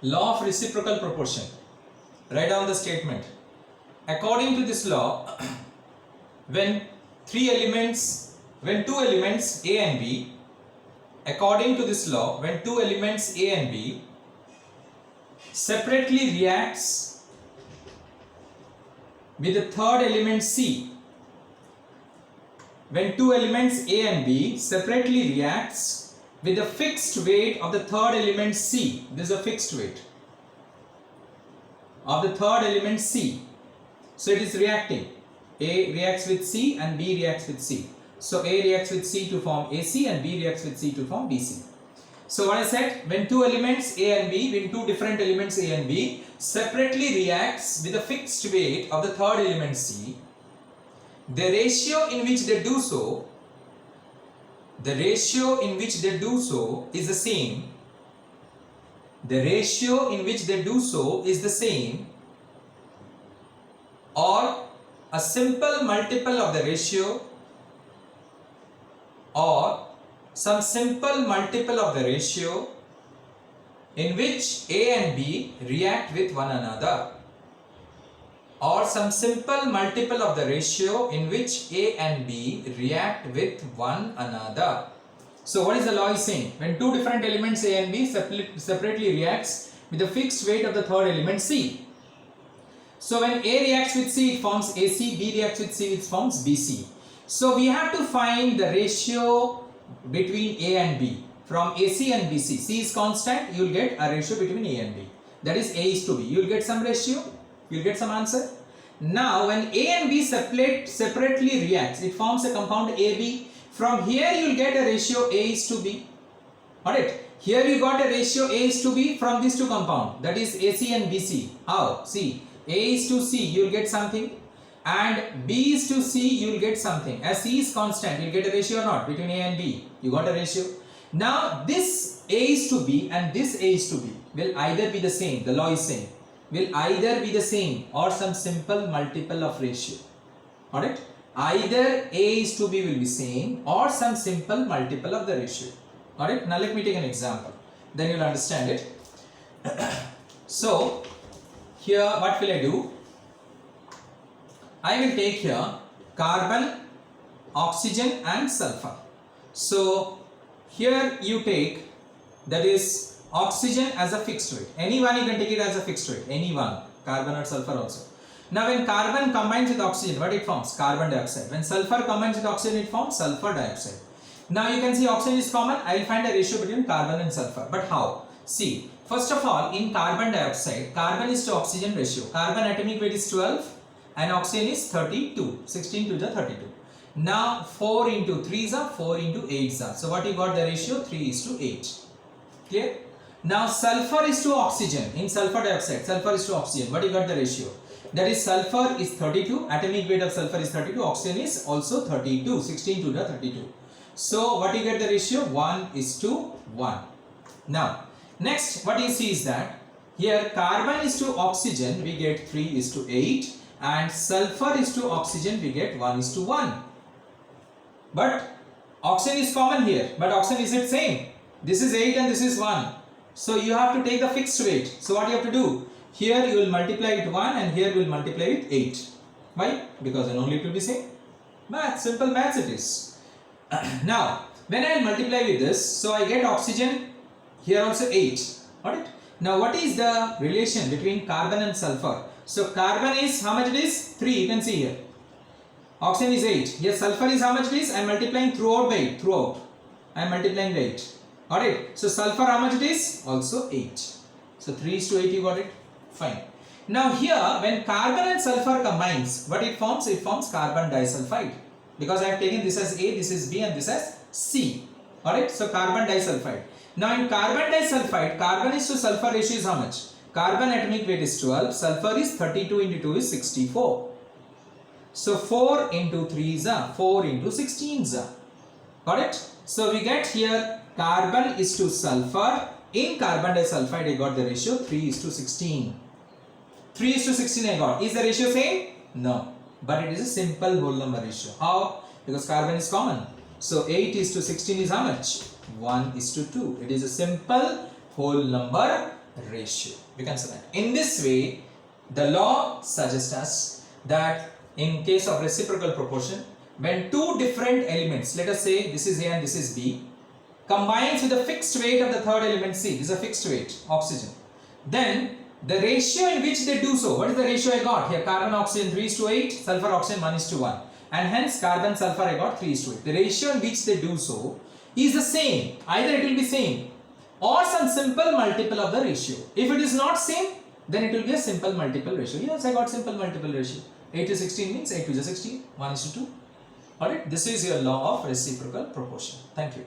Law of reciprocal proportion. Write down the statement. According to this law, when two elements A and B, according to this law, when two elements A and B separately reacts with the third element C, when two elements A and B separately reacts with the fixed weight of the third element C, this is a fixed weight of the third element C, so it is reacting. A reacts with C and B reacts with C. So A reacts with C to form AC and B reacts with C to form BC. So what I said, when two elements A and B, when two different elements A and B separately reacts with a fixed weight of the third element C, the ratio in which they do so, is the same. The ratio in which they do so is the same, or a simple multiple of the ratio, or some simple multiple of the ratio in which A and B react with one another, or some simple multiple of the ratio in which A and B react with one another. So what is the law is saying? When two different elements A and B separately reacts with the fixed weight of the third element C. So when A reacts with C, it forms AC, B reacts with C, it forms BC. So we have to find the ratio between A and B from AC and BC. C is constant, you will get a ratio between A and B. That is A is to B. You will get some ratio, you will get some answer. Now when A and B separately reacts, it forms a compound AB. From here you will get a ratio A is to B. Alright, here you got a ratio A is to B from these two compounds, that is AC and BC. How? See, A is to C, you will get something, and B is to C, you will get something. As C is constant, you will get a ratio or not between A and B. You got a ratio. Now this A is to B and this A is to B will either be the same, the law is saying, will either be the same or some simple multiple of ratio. Alright, either A is to B will be same or some simple multiple of the ratio. Alright, now let me take an example, then you will understand it. So here what will I do? I will take here carbon, oxygen and sulfur. So here you take, that is oxygen as a fixed weight. Any one you can take it as a fixed weight, any one, carbon or sulfur also. Now when carbon combines with oxygen, what it forms? Carbon dioxide. When sulfur combines with oxygen, it forms sulfur dioxide. Now you can see oxygen is common, I will find a ratio between carbon and sulfur. But how? See, first of all, in carbon dioxide, carbon is to oxygen ratio. Carbon atomic weight is 12 and oxygen is 32. 16 to the 32. Now 4 into 3 is 4 into 8 is. So what you got the ratio? 3 is to 8. Clear? Now sulfur is to oxygen. In sulfur dioxide, sulfur is to oxygen. What you got the ratio? That is sulfur is 32. Atomic weight of sulfur is 32. Oxygen is also 32. 16 to the 32. So what you get the ratio? 1 is to 1. Now next what you see is that here carbon is to oxygen, we get 3 is to 8, and sulfur is to oxygen, we get 1 is to 1. But oxygen is common here, but oxygen is it same. This is 8 and this is 1. So you have to take the fixed weight. So what you have to do? Here you will multiply it 1 and here you will multiply it 8. Why? Because then only it will be same. Math, simple maths it is. Now when I multiply with this, so I get oxygen here also 8. Alright. Now what is the relation between carbon and sulfur? So carbon is how much it is? 3, you can see here. Oxygen is 8. Here sulfur is how much it is? I am multiplying throughout by 8. Throughout. I am multiplying by 8. Alright. So sulfur how much it is? Also 8. So 3 is to 8 you got it. Fine. Now here when carbon and sulfur combines, what it forms? It forms carbon disulfide. Because I have taken this as A, this is B and this as C. Alright. So carbon disulfide. Now in carbon disulfide, carbon is to sulfur ratio is how much? Carbon atomic weight is 12, sulfur is 32 into 2 is 64. So 4 into 3 is 4 into 16 is. Got it? So we get here carbon is to sulfur. In carbon disulfide I got the ratio 3 is to 16. 3 is to 16 I got. Is the ratio same? No. But it is a simple whole number ratio. How? Because carbon is common. So 8 is to 16 is how much? 1 is to 2. It is a simple whole number ratio. We can say that. In this way, the law suggests us that in case of reciprocal proportion, when two different elements, let us say this is A and this is B, combines with the fixed weight of the third element C, this is a fixed weight, oxygen, then the ratio in which they do so, what is the ratio I got? Here carbon oxygen 3:8, sulfur oxygen 1:1, and hence carbon sulfur I got 3:8. The ratio in which they do so is the same, either it will be same or some simple multiple of the ratio. If it is not same, then it will be a simple multiple ratio. Yes, I got simple multiple ratio. 8:16 means 8 to the 16, 1:2. Alright, this is your law of reciprocal proportion. Thank you.